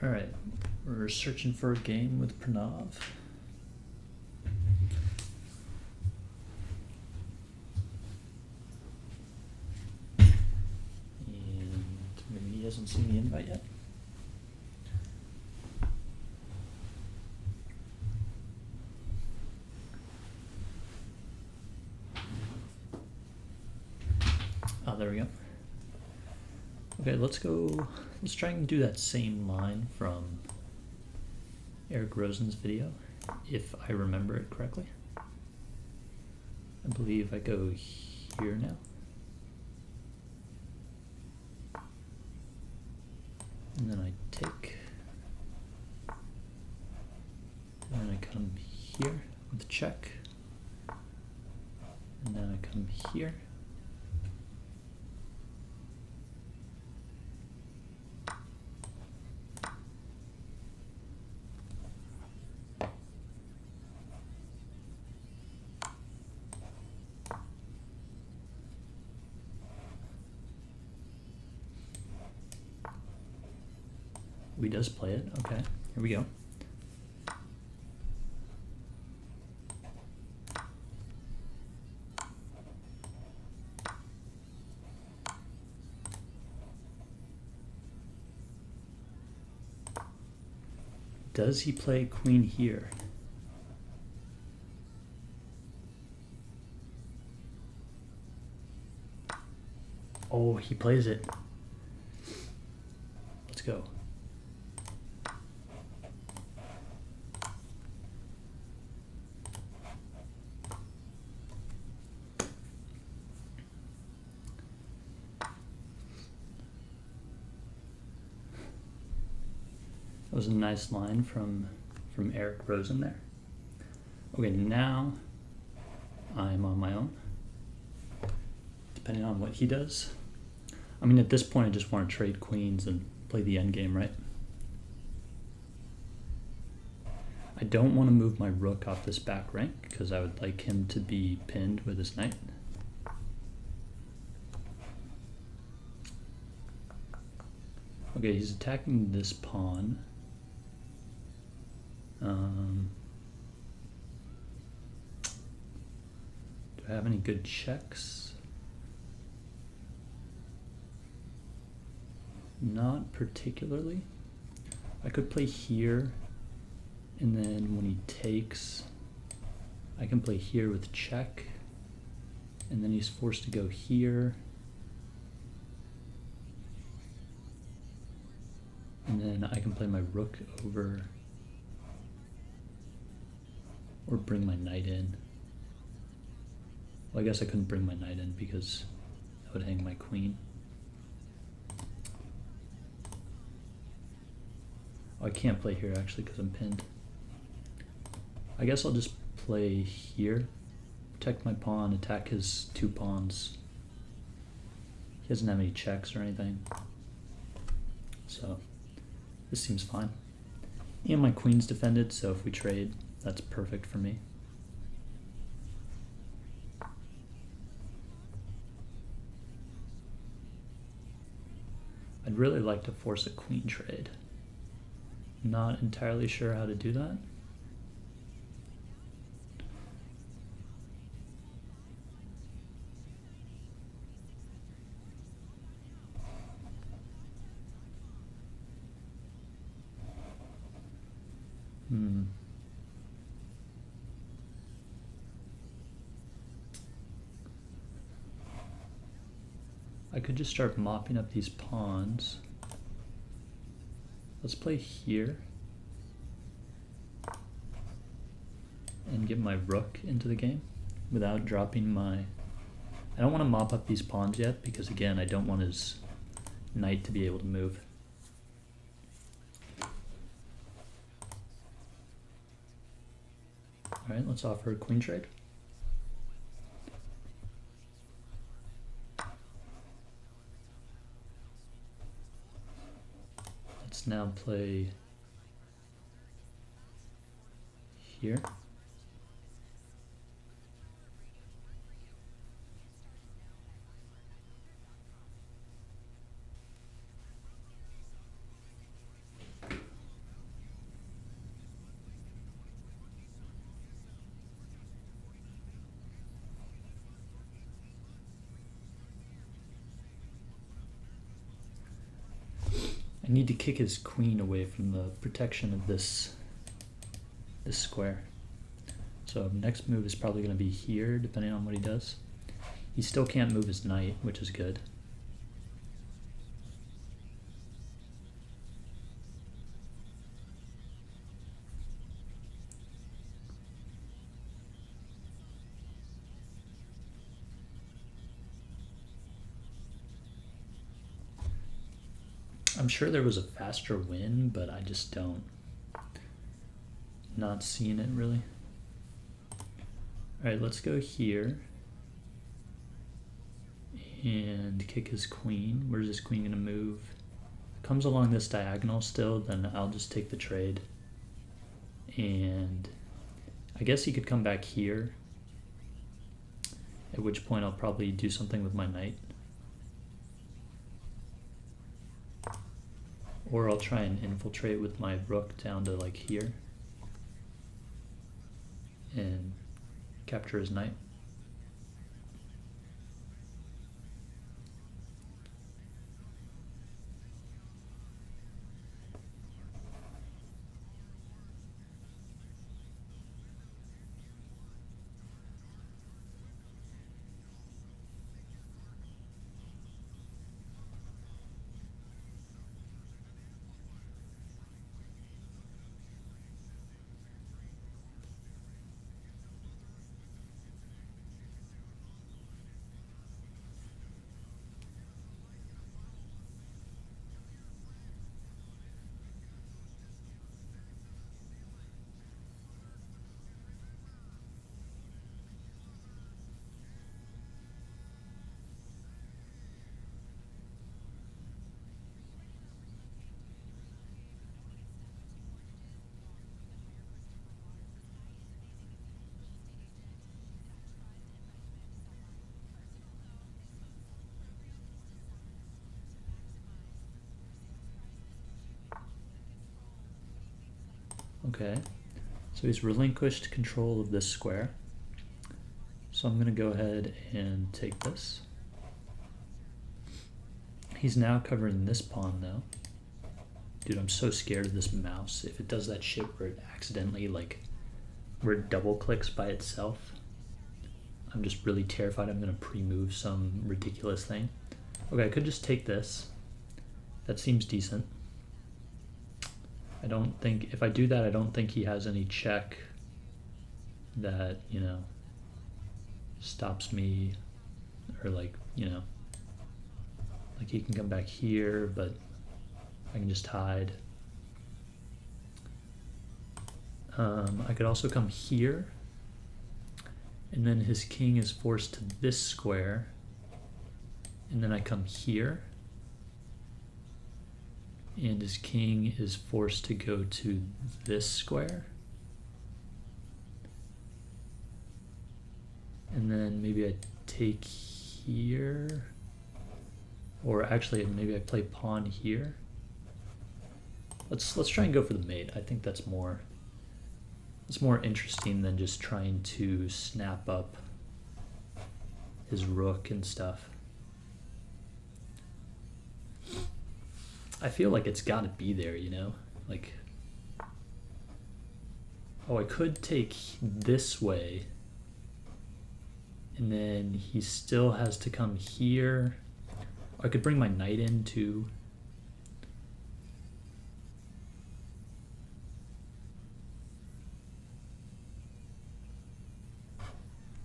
Alright, we're searching for a game with Pranav. And maybe he hasn't seen the invite yet. Oh, there we go. Okay, let's try and do that same line from Eric Rosen's video, if I remember it correctly. I believe I go here now. And then I take, and then I come here with check, and then I come here. We does play it. Okay, here we go. Does he play queen here? Oh, he plays it. Let's go. That was a nice line from Eric Rosen there. Okay, now I'm on my own, depending on what he does. I mean, at this point, I just want to trade queens and play the end game, right? I don't want to move my rook off this back rank because I would like him to be pinned with his knight. Okay, he's attacking this pawn. Do I have any good checks? Not particularly. I could play here, and then when he takes, I can play here with check, and then he's forced to go here. And then I can play my rook over, or bring my knight in. Well, I guess I couldn't bring my knight in because that would hang my queen. Oh, I can't play here actually because I'm pinned. I guess I'll just play here, protect my pawn, attack his two pawns. He doesn't have any checks or anything, so this seems fine. And my queen's defended, so if we trade, that's perfect for me. I'd really like to force a queen trade. Not entirely sure how to do that. I could just start mopping up these pawns. Let's play here and get my rook into the game without dropping my... I don't want to mop up these pawns yet because, again, I don't want his knight to be able to move. All right, let's offer a queen trade. Let's now play here. I need to kick his queen away from the protection of this square. So next move is probably going to be here, depending on what he does. He still can't move his knight, which is good. I'm sure there was a faster win, but I just don't. Not seeing it really. Alright, let's go here and kick his queen. Where's his queen gonna move? If it comes along this diagonal still, then I'll just take the trade. And I guess he could come back here, at which point I'll probably do something with my knight. Or I'll try and infiltrate with my rook down to like here and capture his knight. Okay, so he's relinquished control of this square. So I'm going to go ahead and take this. He's now covering this pawn though. Dude, I'm so scared of this mouse. If it does that shit where it accidentally, like, where it double clicks by itself, I'm just really terrified I'm going to pre-move some ridiculous thing. Okay, I could just take this. That seems decent. I don't think, if I do that, I don't think he has any check that, you know, stops me, or like, you know, like he can come back here, but I can just hide. I could also come here, and then his king is forced to this square, and then I come here, and his king is forced to go to this square. And then maybe I take here, or actually maybe I play pawn here. Let's try and go for the mate. I think that's more, it's more interesting than just trying to snap up his rook and stuff. I feel like it's got to be there, you know? Like, oh, I could take this way, and then he still has to come here. I could bring my knight in too.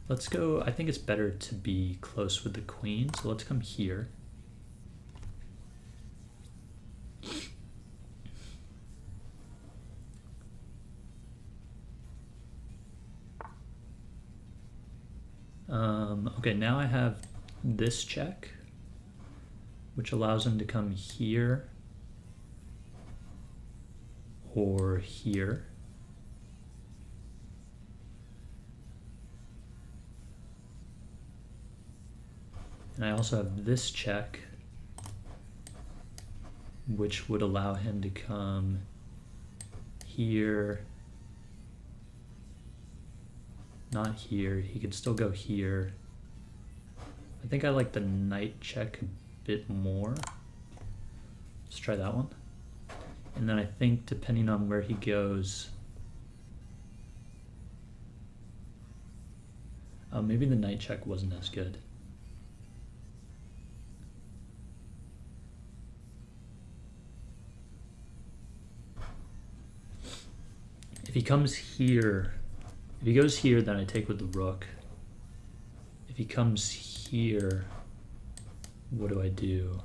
Let's go, I think it's better to be close with the queen, so let's come here. Okay, now I have this check, which allows him to come here or here. And I also have this check, which would allow him to come here, not here. He could still go here. I think I like the knight check a bit more. Let's try that one. And then I think depending on where he goes, oh, maybe the knight check wasn't as good. If he comes here, if he goes here, then I take with the rook. If he comes here, what do I do?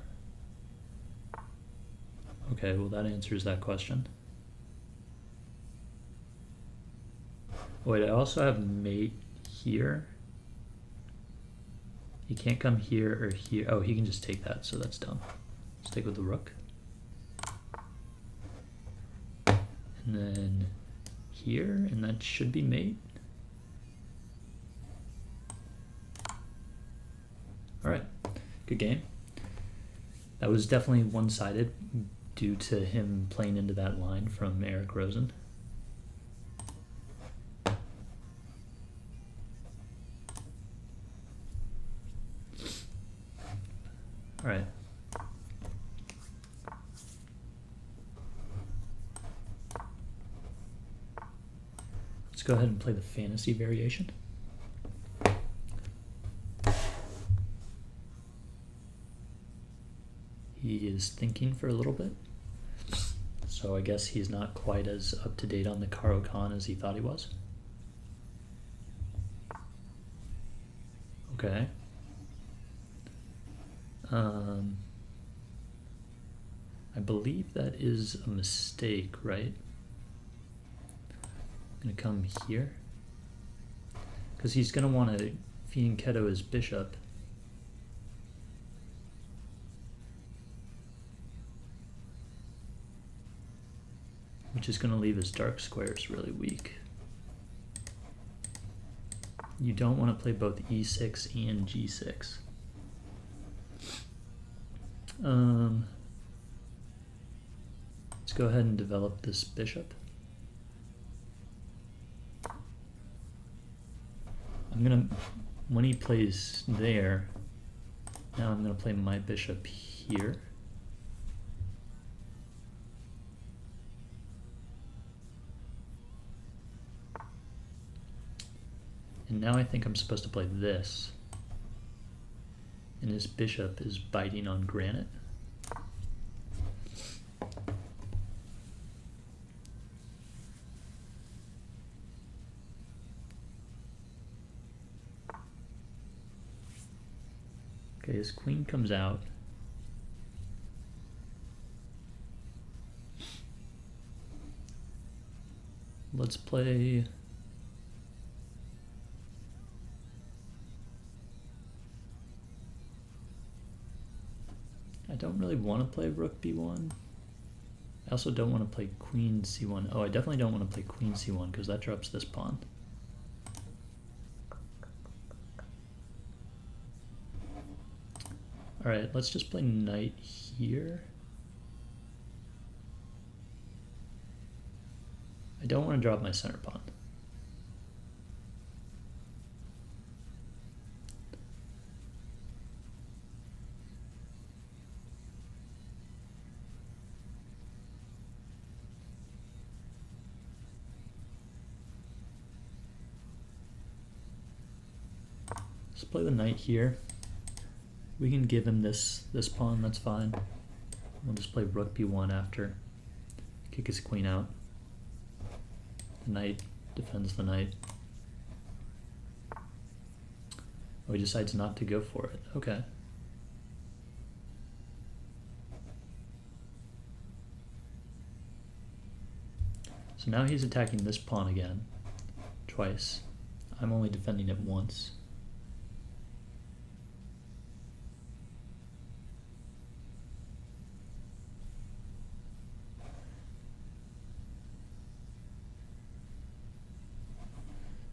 Okay, well that answers that question. Wait, I also have mate here. He can't come here or here. Oh, he can just take that, so that's dumb. Let's take with the rook. And then here, and that should be mate. All right, good game. That was definitely one-sided due to him playing into that line from Eric Rosen. All right. Let's go ahead and play the fantasy variation. He is thinking for a little bit, so I guess he's not quite as up to date on the Caro-Kann as he thought he was. Okay. I believe that is a mistake, right? I'm gonna come here because he's gonna want to fianchetto his bishop. Which is going to leave his dark squares really weak. You don't want to play both e6 and g6. Let's go ahead and develop this bishop. I'm going to, when he plays there, now I'm going to play my bishop here. And now I think I'm supposed to play this. And his bishop is biting on granite. Okay, his queen comes out. Let's play... I don't really want to play rook b1. I also don't want to play queen c1. Oh, I definitely don't want to play queen c1 because that drops this pawn. All right, let's just play knight here. I don't want to drop my center pawn. Let's play the knight here. We can give him this pawn, that's fine. We'll just play rook b1 after. Kick his queen out. The knight defends the knight. Oh, he decides not to go for it. Okay. So now he's attacking this pawn again, twice. I'm only defending it once.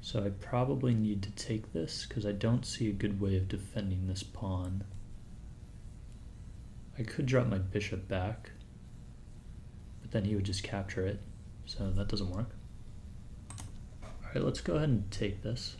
So I probably need to take this because I don't see a good way of defending this pawn. I could drop my bishop back, but then he would just capture it, so that doesn't work. All right, let's go ahead and take this.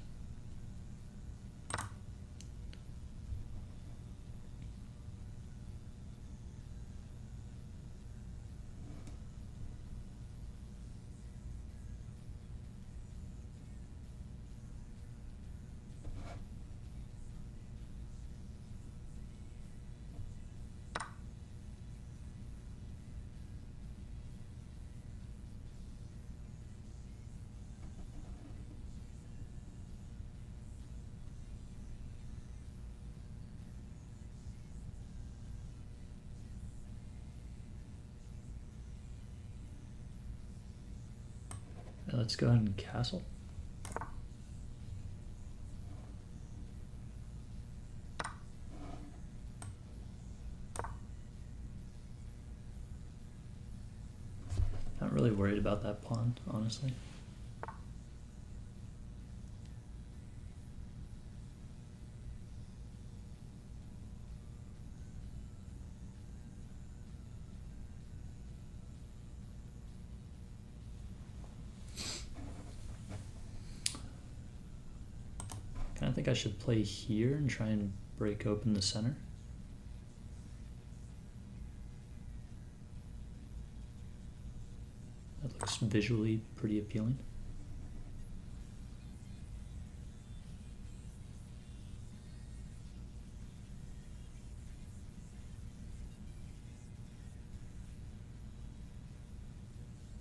let's go ahead and castle. Not really worried about that pawn, honestly. I think I should play here and try and break open the center. That looks visually pretty appealing.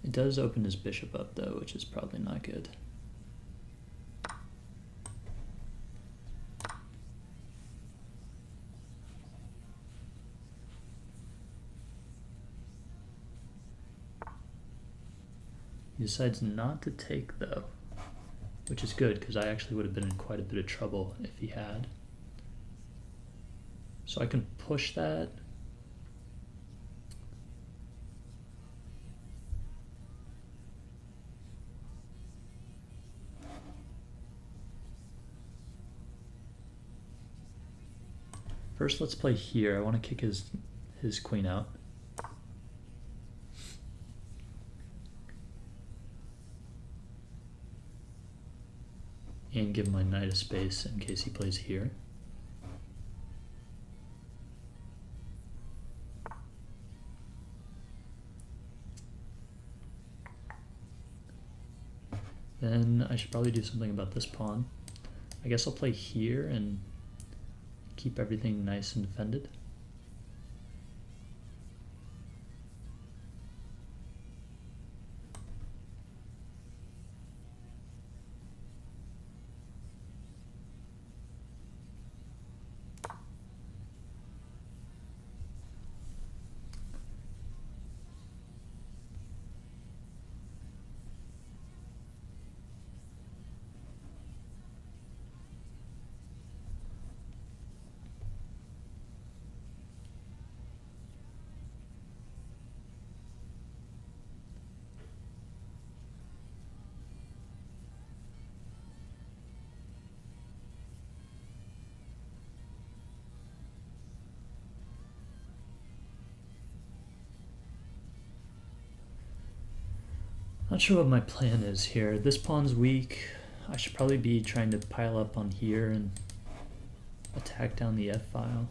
It does open his bishop up though, which is probably not good. He decides not to take though, which is good because I actually would have been in quite a bit of trouble if he had. So I can push that. First, let's play here. I want to kick his queen out. And give my knight a space in case he plays here. Then I should probably do something about this pawn. I guess I'll play here and keep everything nice and defended. Not sure what my plan is here. This pawn's weak. I should probably be trying to pile up on here and attack down the f-file.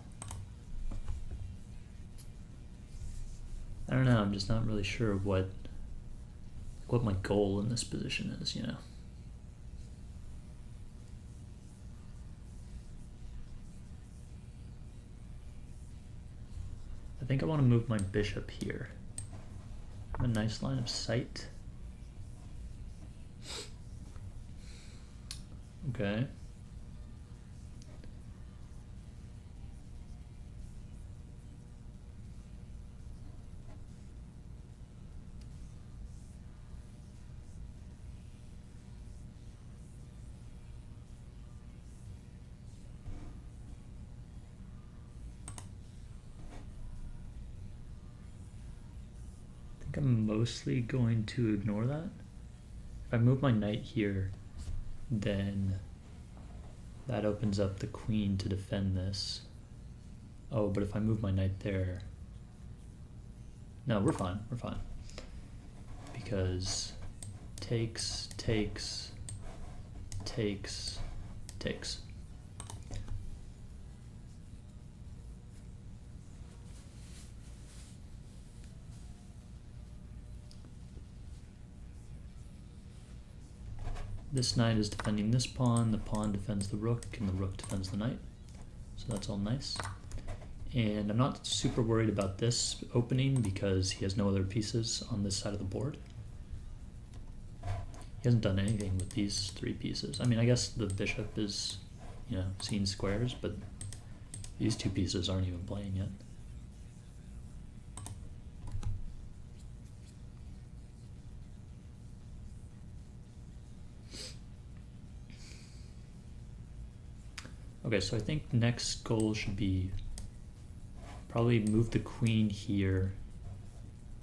I don't know, I'm just not really sure what my goal in this position is, you know. I think I want to move my bishop here. I have a nice line of sight. Okay. I think I'm mostly going to ignore that. If I move my knight here, then that opens up the queen to defend this. Oh, but if I move my knight there, no, we're fine, because takes. This knight is defending this pawn, the pawn defends the rook, and the rook defends the knight. So that's all nice. And I'm not super worried about this opening because he has no other pieces on this side of the board. He hasn't done anything with these three pieces. I mean, I guess the bishop is, you know, seeing squares, but these two pieces aren't even playing yet. Okay, so I think next goal should be probably move the queen here,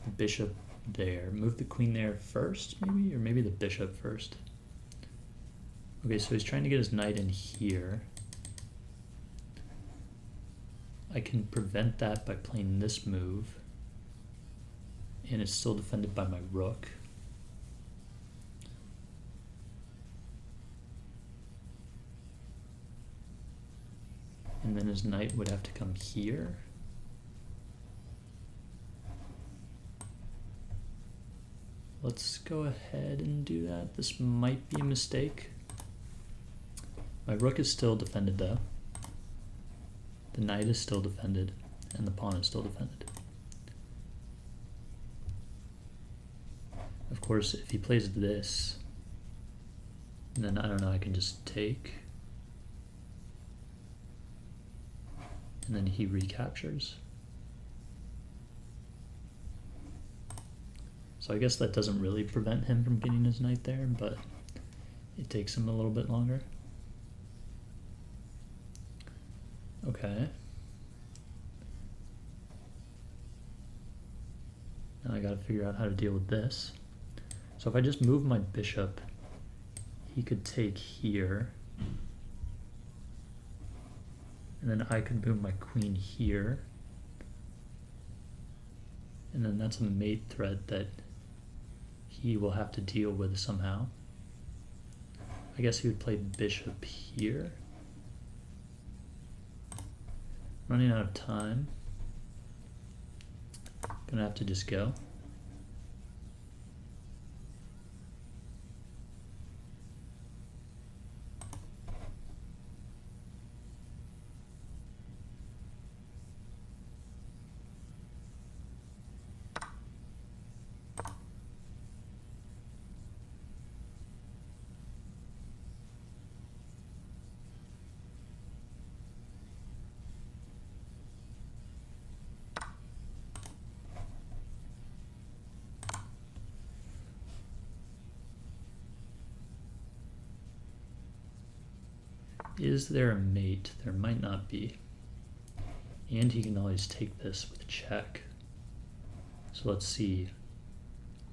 the bishop there. Move the queen there first, maybe? Or maybe the bishop first. Okay, so he's trying to get his knight in here. I can prevent that by playing this move. And it's still defended by my rook. And then his knight would have to come here. Let's go ahead and do that. This might be a mistake. My rook is still defended though. The knight is still defended, and the pawn is still defended. Of course, if he plays this, then I don't know, I can just take. And then he recaptures. So I guess that doesn't really prevent him from getting his knight there, but it takes him a little bit longer. Okay. Now I gotta figure out how to deal with this. So if I just move my bishop, he could take here. And then I could move my queen here. And then that's a mate threat that he will have to deal with somehow. I guess he would play bishop here. Running out of time. Gonna have to just go. Is there a mate? There might not be. And he can always take this with a check. So let's see.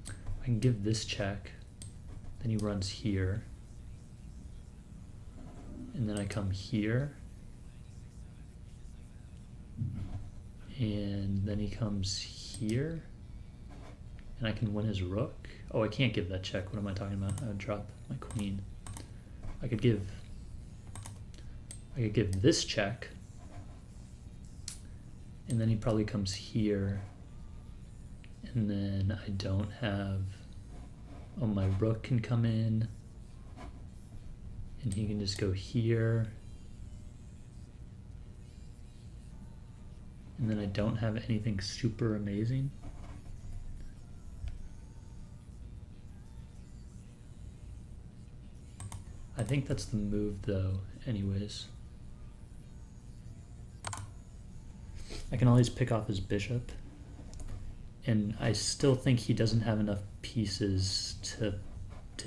I can give this check. Then he runs here. And then I come here. And then he comes here. And I can win his rook. Oh, I can't give that check. What am I talking about? I would drop my queen. I could give this check, and then he probably comes here, and then I don't have, oh, my rook can come in, and he can just go here, and then I don't have anything super amazing. I think that's the move though, anyways. I can always pick off his bishop, and I still think he doesn't have enough pieces to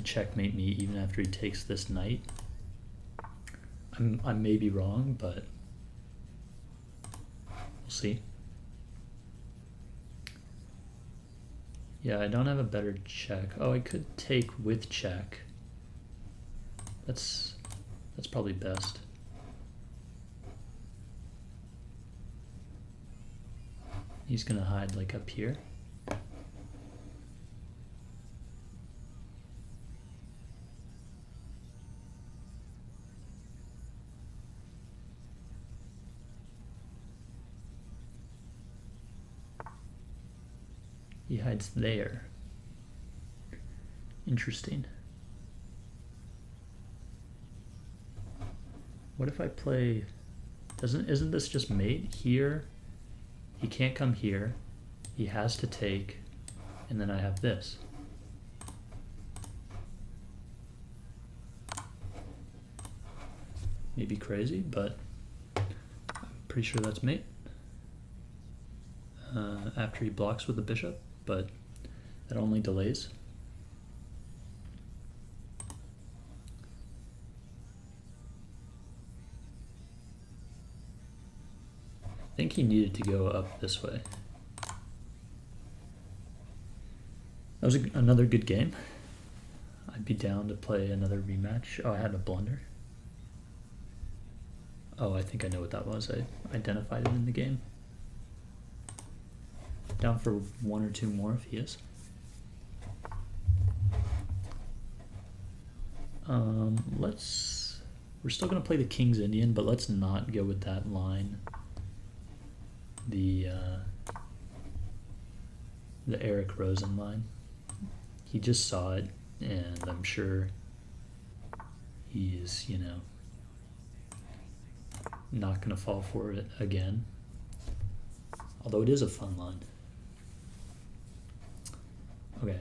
checkmate me even after he takes this knight. I may be wrong, but we'll see. Yeah, I don't have a better check. Oh, I could take with check. That's probably best. He's gonna hide like up here. He hides there. Interesting. What if I play, isn't this just mate here? He can't come here. He has to take, and then I have this. Maybe crazy, but I'm pretty sure that's mate. After he blocks with the bishop, but that only delays. think he needed to go up this way. That was another good game. I'd be down to play another rematch. Oh, I had a blunder. Oh, I think I know what that was. I identified it in the game. Down for one or two more if he is. We're still gonna play the King's Indian, but let's not go with that line. The Eric Rosen line. He just saw it, and I'm sure he's, you know, not gonna fall for it again. Although it is a fun line. Okay,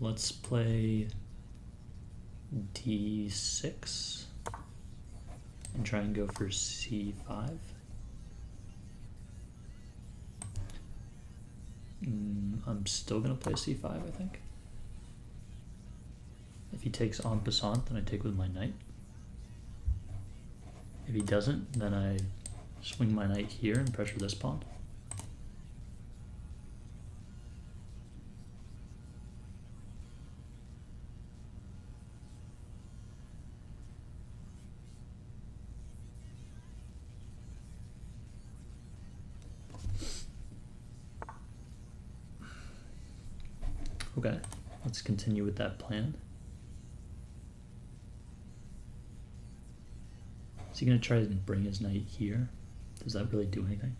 let's play D6 and try and go for C5. I'm still gonna play C5, I think. If he takes en passant, then I take with my knight. If he doesn't, then I swing my knight here and pressure this pawn. Okay, let's continue with that plan. Is he going to try and bring his knight here? Does that really do anything?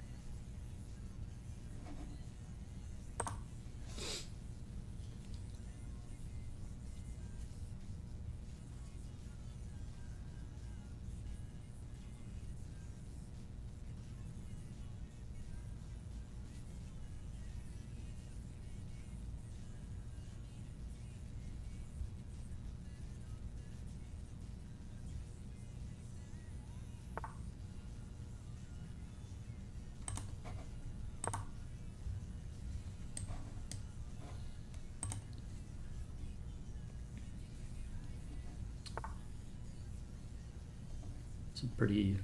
It's a pretty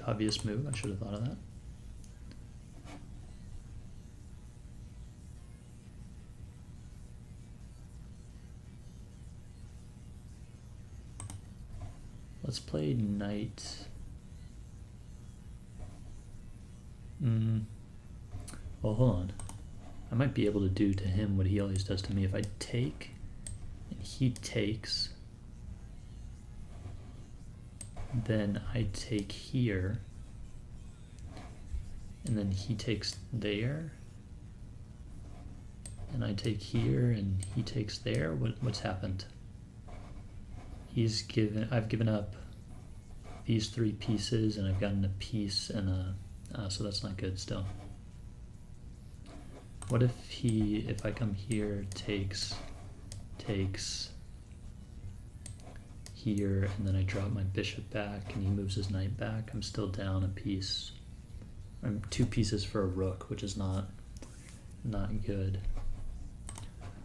obvious move. I should have thought of that. Let's play knight. Well, hold on. I might be able to do to him what he always does to me. If I take and he takes, then I take here, and then he takes there, and I take here, and he takes there. What's happened? I've given up these three pieces, and I've gotten a piece and so that's not good still. What if I come here, takes here, and then I drop my bishop back, and he moves his knight back? I'm still down a piece. I'm 2 pieces for a rook, which is not good.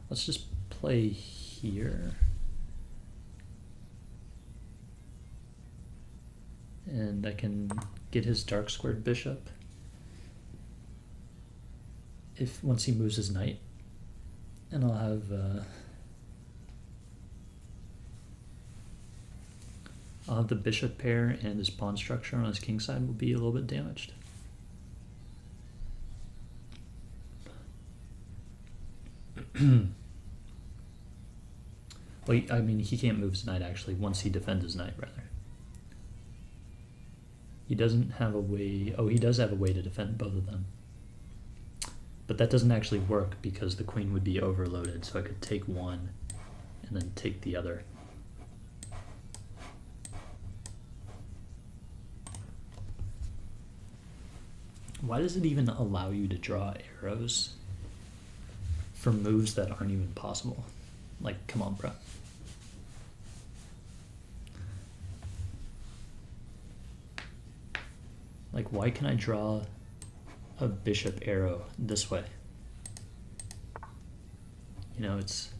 Let's just play here. And I can get his dark squared bishop once he moves his knight, and I'll have the bishop pair, and his pawn structure on his king side will be a little bit damaged. Well, I mean, he can't move his knight actually once he defends his knight, rather. He doesn't have a way. Oh, he does have a way to defend both of them. But that doesn't actually work because the queen would be overloaded, so I could take one and then take the other. Why does it even allow you to draw arrows for moves that aren't even possible? Like, come on, bro. Like, why can I draw a bishop arrow this way? You know, it's...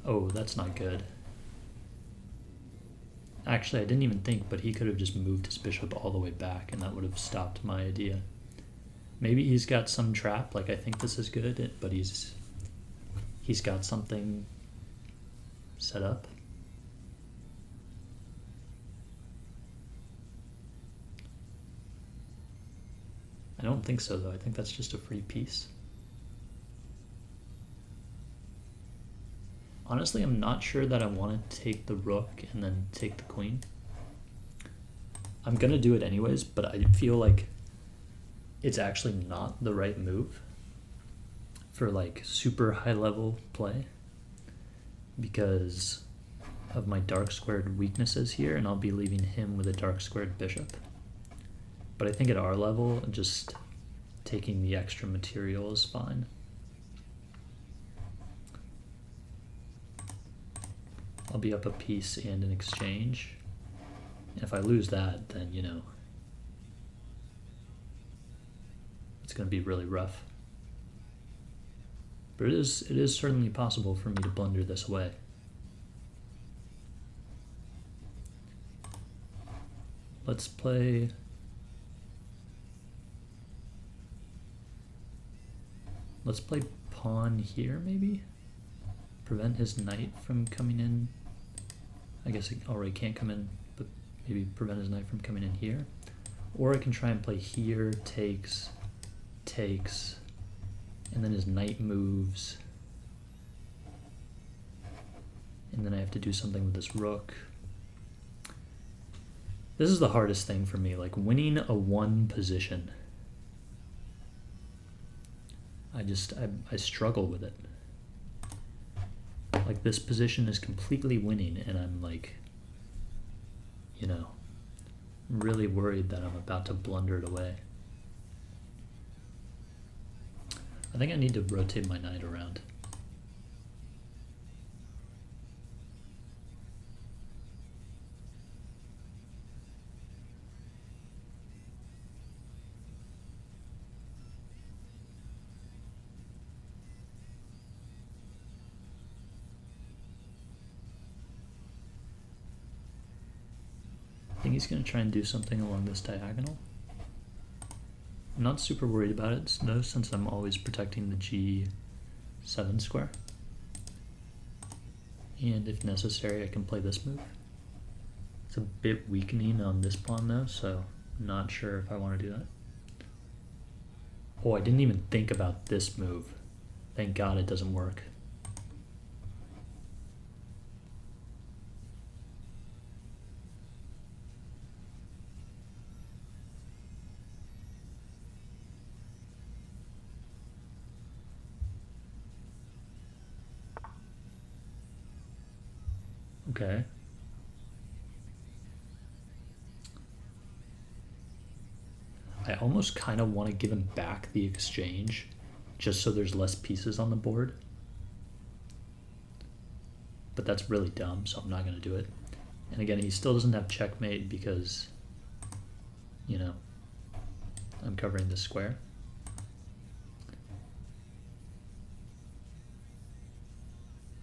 Oh, that's not good. Actually, I didn't even think, but he could have just moved his bishop all the way back, and that would have stopped my idea. Maybe he's got some trap, like I think this is good, but he's got something set up. I don't think so, though. I think that's just a free piece. Honestly, I'm not sure that I want to take the rook and then take the queen. I'm going to do it anyways, but I feel like it's actually not the right move for like super high level play because of my dark squared weaknesses here, and I'll be leaving him with a dark squared bishop. But I think at our level, just taking the extra material is fine. I'll be up a piece and an exchange. And if I lose that, then, you know, it's going to be really rough. But it is certainly possible for me to blunder this away. Let's play... Let's play pawn here, maybe? Prevent his knight from coming in. I guess it already can't come in, but maybe prevent his knight from coming in here. Or I can try and play here, takes, and then his knight moves. And then I have to do something with this rook. This is the hardest thing for me, like winning a one position. I struggle with it. Like this position is completely winning and I'm like, you know, really worried that I'm about to blunder it away. I think I need to rotate my knight around. I think he's going to try and do something along this diagonal. I'm not super worried about it, though, since I'm always protecting the G7 square. And if necessary, I can play this move. It's a bit weakening on this pawn, though, so I'm not sure if I want to do that. Oh, I didn't even think about this move. Thank God it doesn't work. Okay. I almost kind of want to give him back the exchange just so there's less pieces on the board. But that's really dumb, so I'm not going to do it. And again, he still doesn't have checkmate because, you know, I'm covering this square.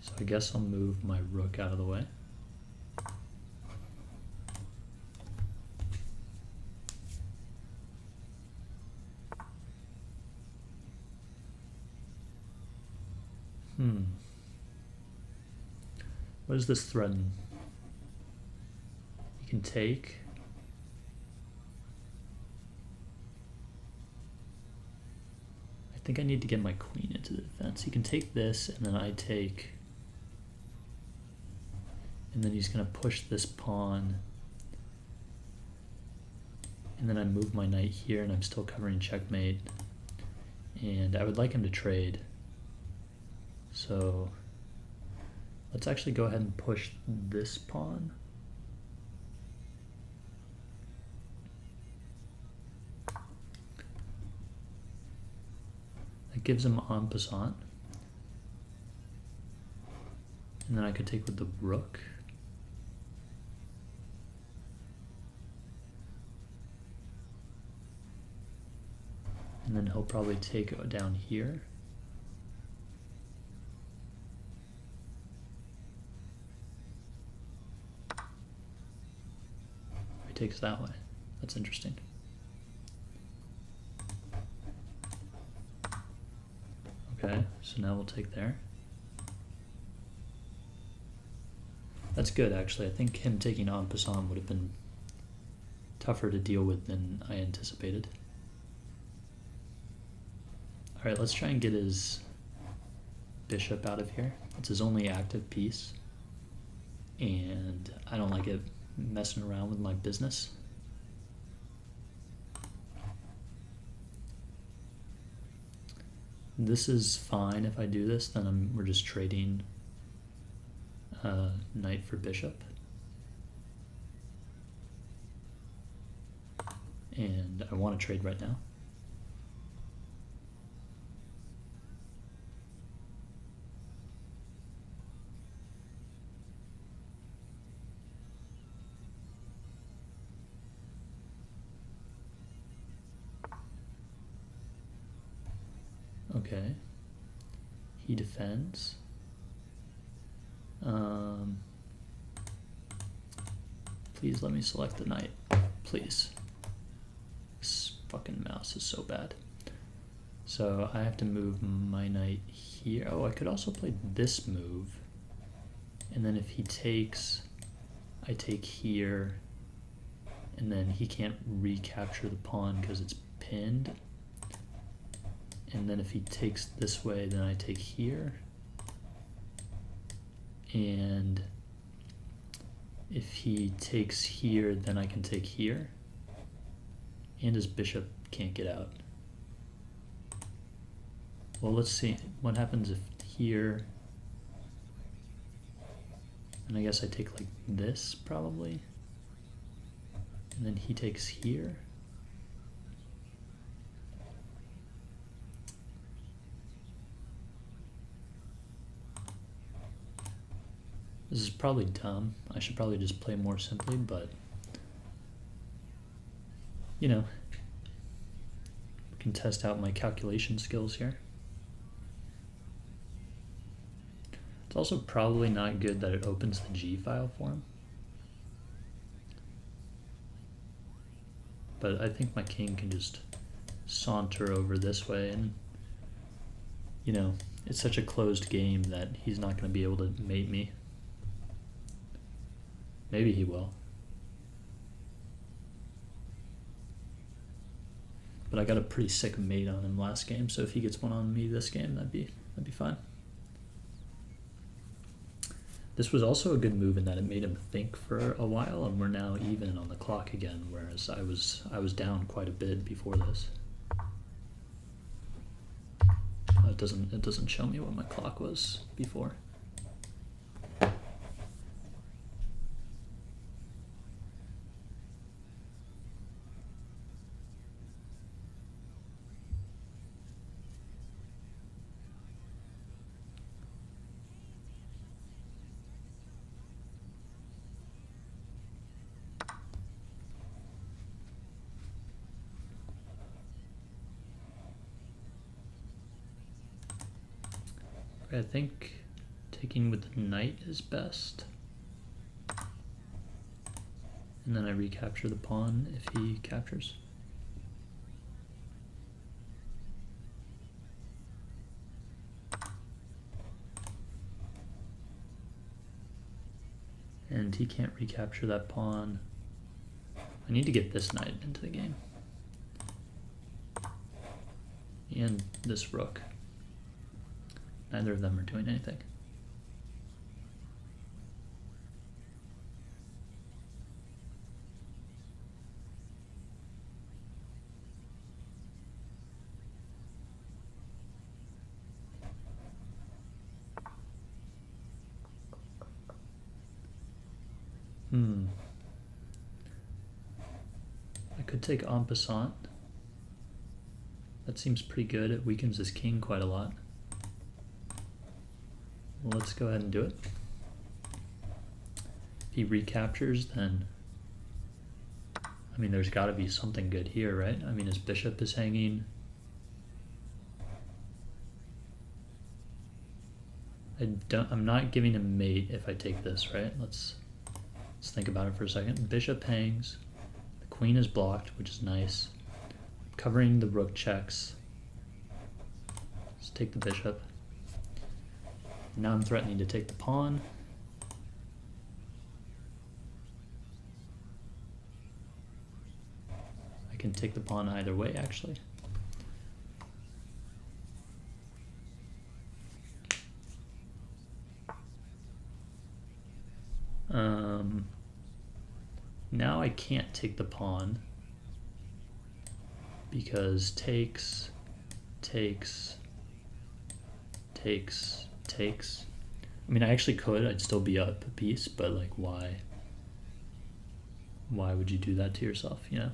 So I guess I'll move my rook out of the way. What does this threaten? You can take. I think I need to get my queen into the defense. He can take this, and then I take. And then he's going to push this pawn. And then I move my knight here, and I'm still covering checkmate. And I would like him to trade. So let's actually go ahead and push this pawn. That gives him en passant. And then I could take with the rook. And then he'll probably take down here. he takes that way. That's interesting. Okay, so now we'll take there. That's good, actually. I think him taking en passant would have been tougher to deal with than I anticipated. Alright, let's try and get his bishop out of here. It's his only active piece, and I don't like it messing around with my business. This is fine if I do this, then we're just trading knight for bishop. And I want to trade right now. Okay, he defends. Please let me select the knight, please. This fucking mouse is so bad. So I have to move my knight here. Oh, I could also play this move. And then if he takes, I take here, and then he can't recapture the pawn because it's pinned. And then if he takes this way, then I take here. And if he takes here, then I can take here. And his bishop can't get out. Well, let's see what happens if here, and I guess I take like this probably. And then he takes here. This is probably dumb. I should probably just play more simply, but you know, we can test out my calculation skills here. It's also probably not good that it opens the G file for him. But I think my king can just saunter over this way, and you know, it's such a closed game that he's not going to be able to mate me. Maybe he will. But I got a pretty sick mate on him last game, so if he gets one on me this game, that'd be fine. This was also a good move in that it made him think for a while, and we're now even on the clock again, whereas I was down quite a bit before this. It doesn't show me what my clock was before. I think taking with the knight is best. And then I recapture the pawn if he captures. And he can't recapture that pawn. I need to get this knight into the game. And this rook. Neither of them are doing anything. I could take en passant. That seems pretty good. It weakens his king quite a lot. Well, let's go ahead and do it. If he recaptures, then I mean, there's got to be something good here, right? I mean, his bishop is hanging. I'm not giving him mate if I take this, right? Let's think about it for a second. Bishop hangs. Queen is blocked, which is nice. Covering the rook checks. Let's take the bishop. Now I'm threatening to take the pawn. I can take the pawn either way, actually. Now I can't take the pawn because takes. I mean, I actually could, I'd still be up a piece, but like why? Why would you do that to yourself, you know?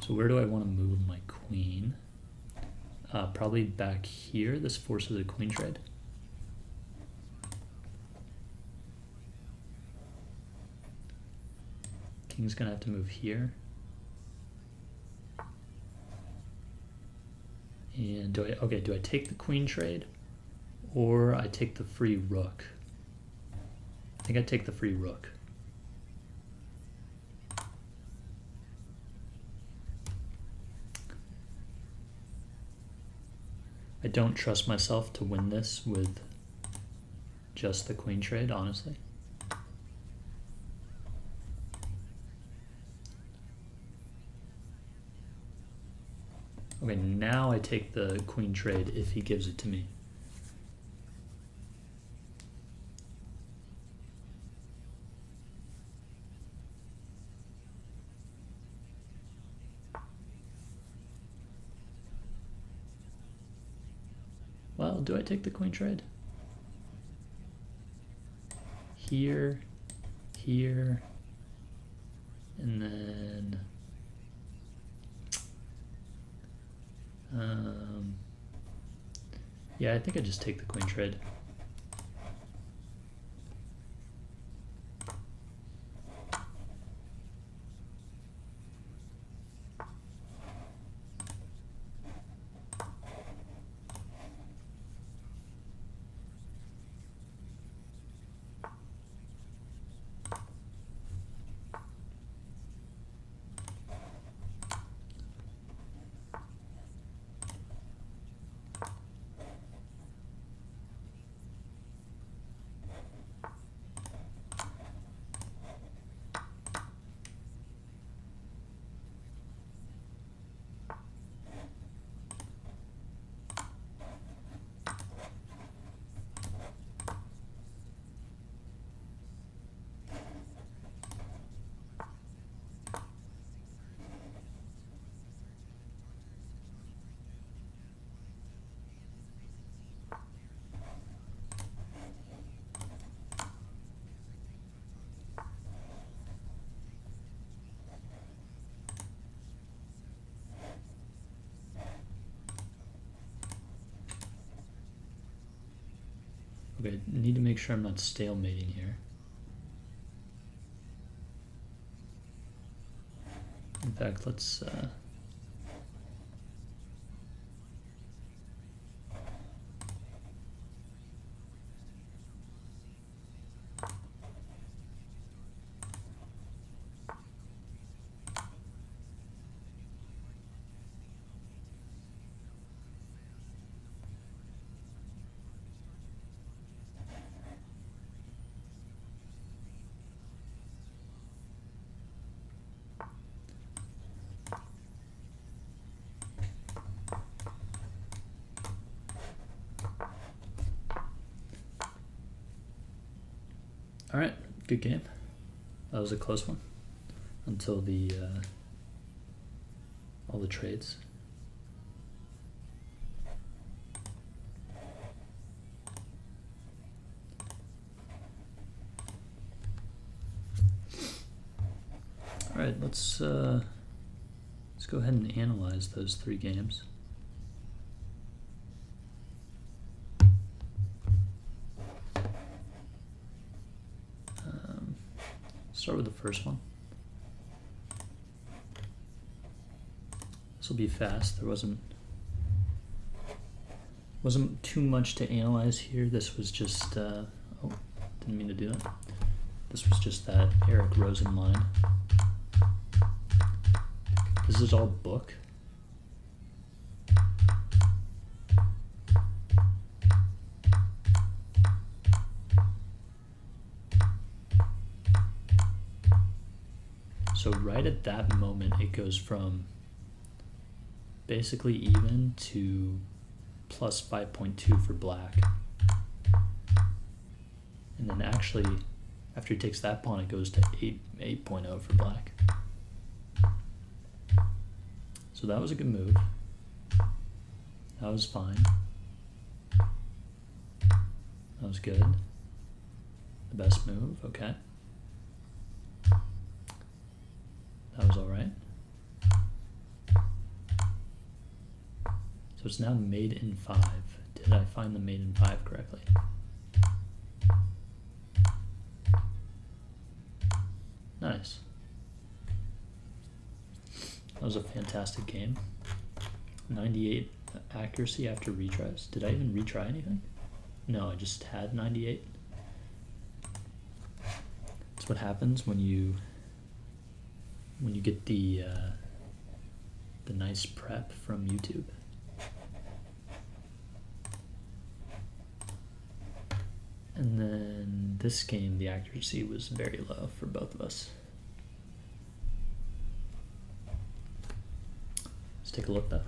So where do I want to move my queen? Probably back here. This forces a queen trade. King's gonna have to move here. And do I take the queen trade or I take the free rook? I think I take the free rook. I don't trust myself to win this with just the queen trade, honestly. Okay, now I take the queen trade if he gives it to me. Well, do I take the queen trade? Here, here, and then yeah, I think I just take the queen trade. Okay, need to make sure I'm not stalemating here. In fact, let's all right, good game. That was a close one until the all the trades. All right, let's go ahead and analyze those 3 games. Start with the first one. This will be fast. There wasn't too much to analyze here. This was just oh, didn't mean to do that. This was just that Eric Rosen line. This is all book. So right at that moment, it goes from basically even to plus 5.2 for black. And then actually, after he takes that pawn, it goes to 8.0 for black. So that was a good move. That was fine. That was good. The best move, okay. That was all right. So it's now mate in 5. Did I find the mate in 5 correctly? Nice. That was a fantastic game. 98 accuracy after retries. Did I even retry anything? No, I just had 98. That's what happens when you get the nice prep from YouTube. And then this game, the accuracy was very low for both of us. Let's take a look though.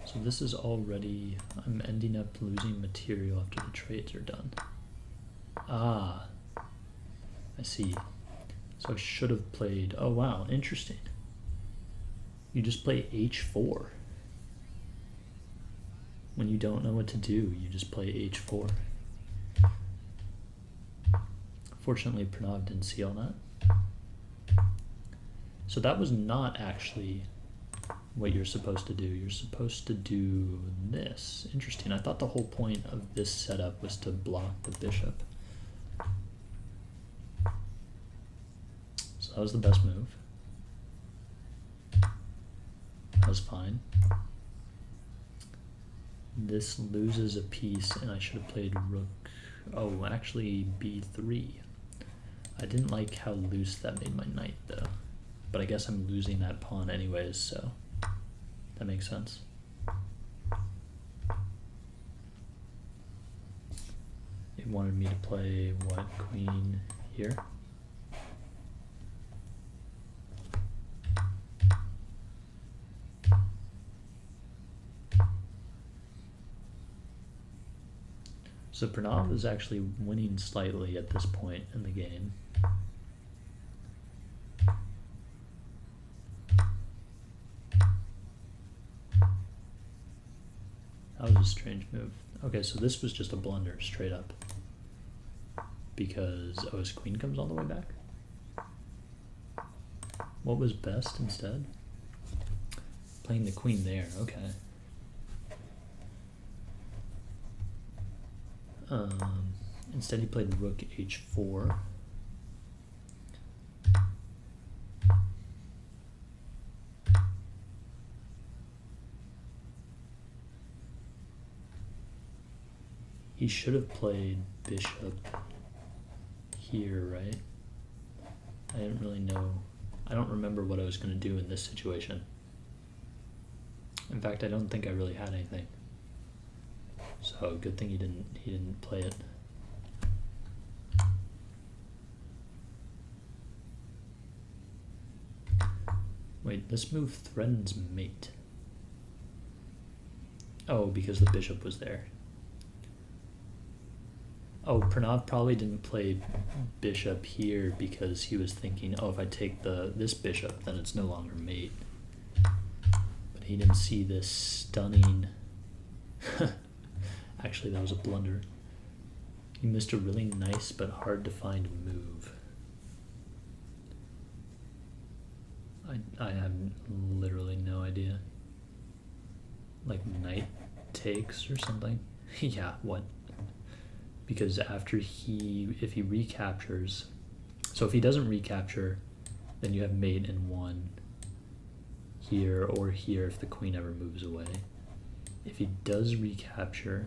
So this is already, I'm ending up losing material after the trades are done. Ah, I see. So I should have played, oh wow, interesting. You just play h4. When you don't know what to do, you just play h4. Fortunately, Pranav didn't see all that. So that was not actually what you're supposed to do. You're supposed to do this. Interesting. I thought the whole point of this setup was to block the bishop. So that was the best move. That was fine. This loses a piece, and I should have played rook. Oh, actually b3. I didn't like how loose that made my knight, though. But I guess I'm losing that pawn anyways, so that makes sense. It wanted me to play what, queen here? So Pranav is actually winning slightly at this point in the game. That was a strange move. Okay, so this was just a blunder, straight up. Because, oh, his queen comes all the way back? What was best instead? Playing the queen there, okay. Instead he played rook h4. He should have played bishop here, right? I didn't really know. I don't remember what I was going to do in this situation. In fact, I don't think I really had anything. So good thing he didn't play it. Wait, this move threatens mate. Oh, because the bishop was there. Oh, Pranav probably didn't play bishop here because he was thinking, oh, if I take this bishop, then it's no longer mate. But he didn't see this stunning... Actually, that was a blunder. He missed a really nice but hard to find move. I have literally no idea. Like knight takes or something? Yeah, what? Because after if he recaptures, so if he doesn't recapture, then you have mate in 1 here or here if the queen ever moves away. If he does recapture,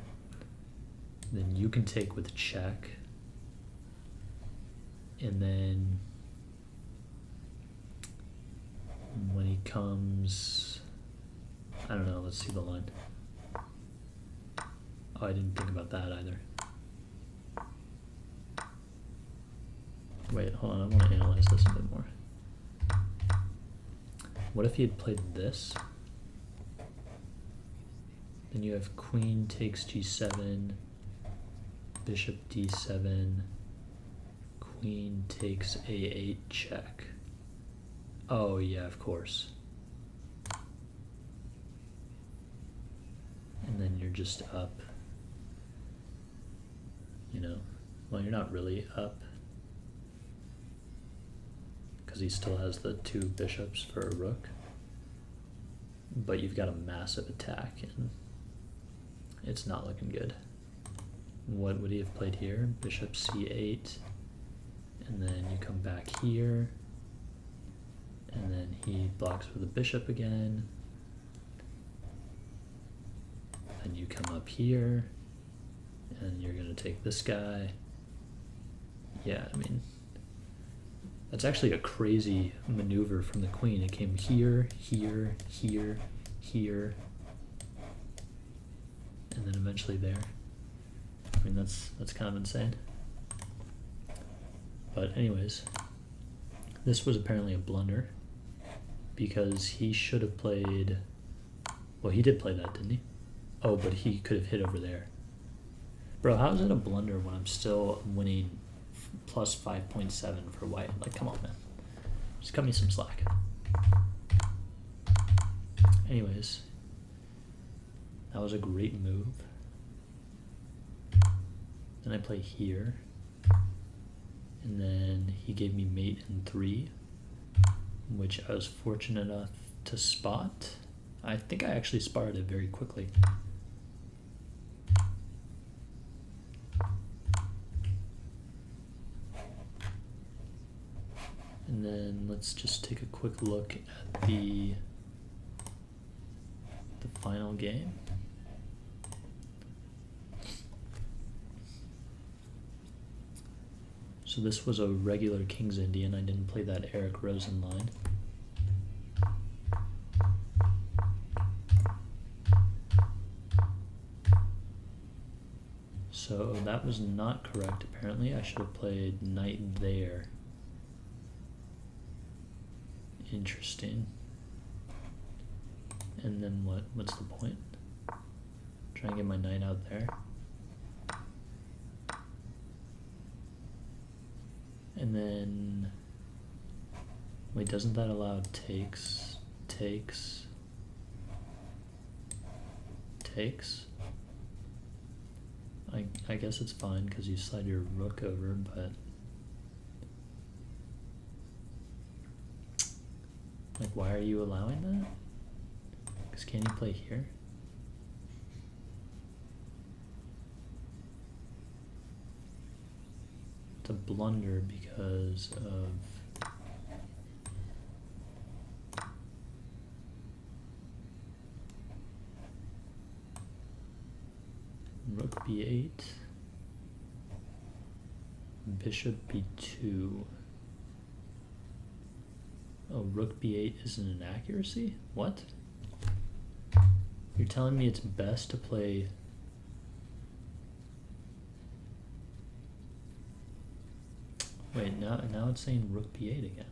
Then you can take with check. And then when he comes, I don't know, let's see the line. Oh, I didn't think about that either. Wait, hold on, I want to analyze this a bit more. What if he had played this? Then you have queen takes g7, bishop d7, queen takes a8 check. Oh yeah, of course. And then you're just up. You know, well, you're not really up because he still has the 2 bishops for a rook, but you've got a massive attack and it's not looking good. What would he have played here? Bishop c8, and then you come back here, and then he blocks with a bishop again, and you come up here, and you're going to take this guy. Yeah, I mean, that's actually a crazy maneuver from the queen. It came here, here, here, here, and then eventually there. I mean, that's kind of insane. But anyways, this was apparently a blunder because he should have played, well, he did play that, didn't he? Oh, but he could have hit over there. Bro, how is it a blunder when I'm still winning plus 5.7 for white? Like, come on, man. Just cut me some slack. Anyways, that was a great move. Then I play here. And then he gave me mate in 3, which I was fortunate enough to spot. I think I actually spotted it very quickly. And then let's just take a quick look at the final game. So this was a regular King's Indian. I didn't play that Eric Rosen line. So that was not correct, apparently. I should have played knight there. Interesting. And then what's the point? Try and get my knight out there. And then, wait, doesn't that allow takes? I guess it's fine because you slide your rook over, but like, why are you allowing that? Because can you play here? It's a blunder because of rook b8, bishop b2. Oh, rook b8 isn't an accuracy? What? You're telling me it's best to play wait, now it's saying rook b8 again.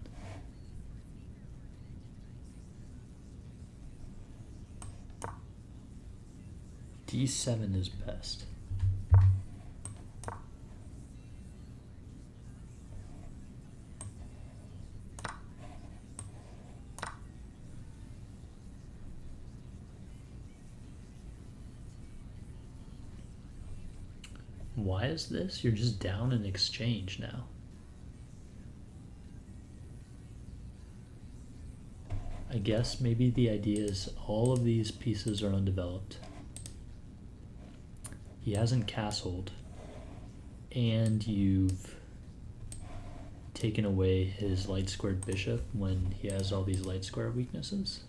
d7 is best. Why is this? You're just down in exchange now. I guess maybe the idea is all of these pieces are undeveloped. He hasn't castled, and you've taken away his light squared bishop when he has all these light square weaknesses.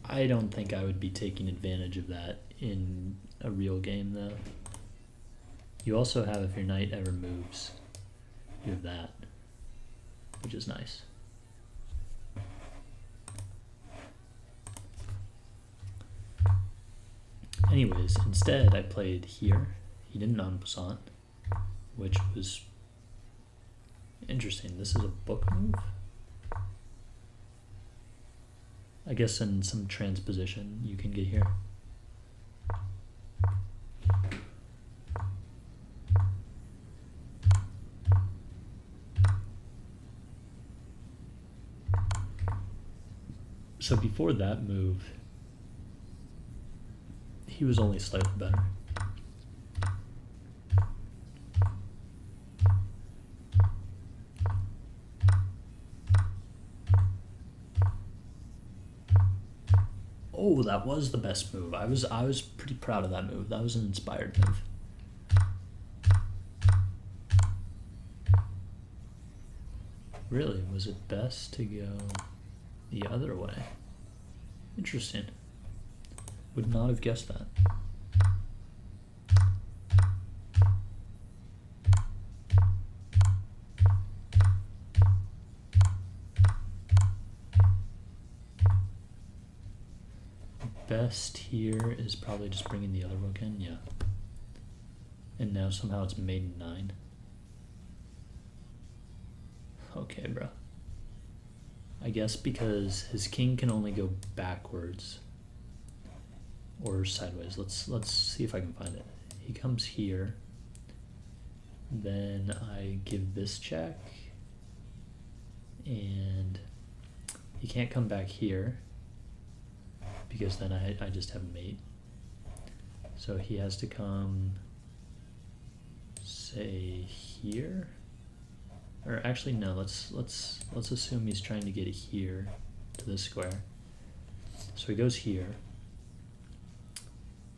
I don't think I would be taking advantage of that in a real game though. You also have, if your knight ever moves, you have that, which is nice. Anyways, instead I played here. He didn't en passant, which was interesting. This is a book move. I guess in some transposition you can get here. So before that move, he was only slightly better. Oh, that was the best move. I was pretty proud of that move. That was an inspired move. Really, was it best to go the other way? Interesting. Would not have guessed that. Best here is probably just bringing the other rook in, yeah. And now somehow it's made 9. Okay, bro. I guess because his king can only go backwards or sideways. Let's see if I can find it. He comes here. Then I give this check. And he can't come back here, because then I just have mate. So he has to come, say, here. Or actually no, let's assume he's trying to get it here to this square. So he goes here.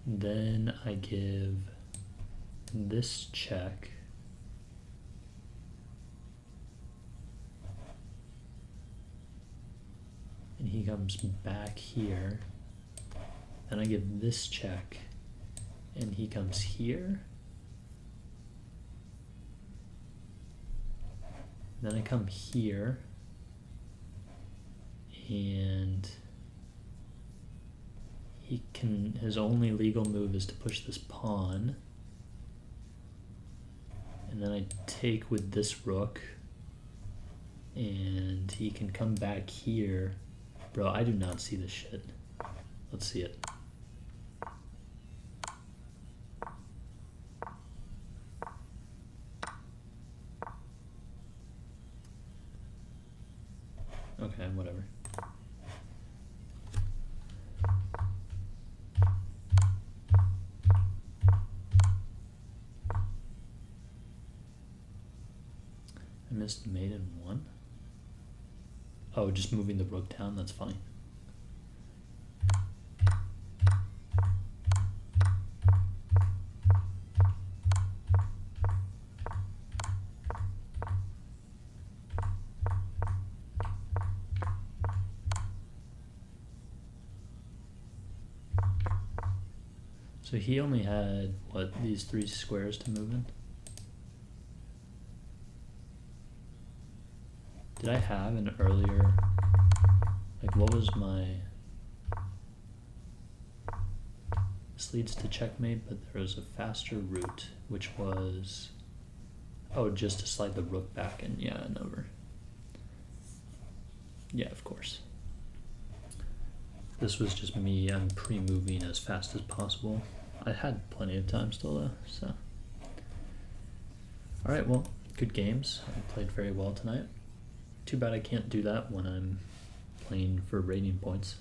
Then I give this check. And he comes back here. Then I give this check, and he comes here. Then I come here, and his only legal move is to push this pawn. And then I take with this rook, and he can come back here. Bro, I do not see this shit. Let's see it. Okay, whatever. I missed mate in 1. Oh, just moving the rook down, that's funny. So he only had, what, these 3 squares to move in? Did I have an earlier, like what was my, this leads to checkmate, but there was a faster route, which was, oh, just to slide the rook back and yeah, and over. Yeah, of course. This was just me, I'm pre-moving as fast as possible. I had plenty of time still though, so. Alright, well, good games. I played very well tonight. Too bad I can't do that when I'm playing for rating points.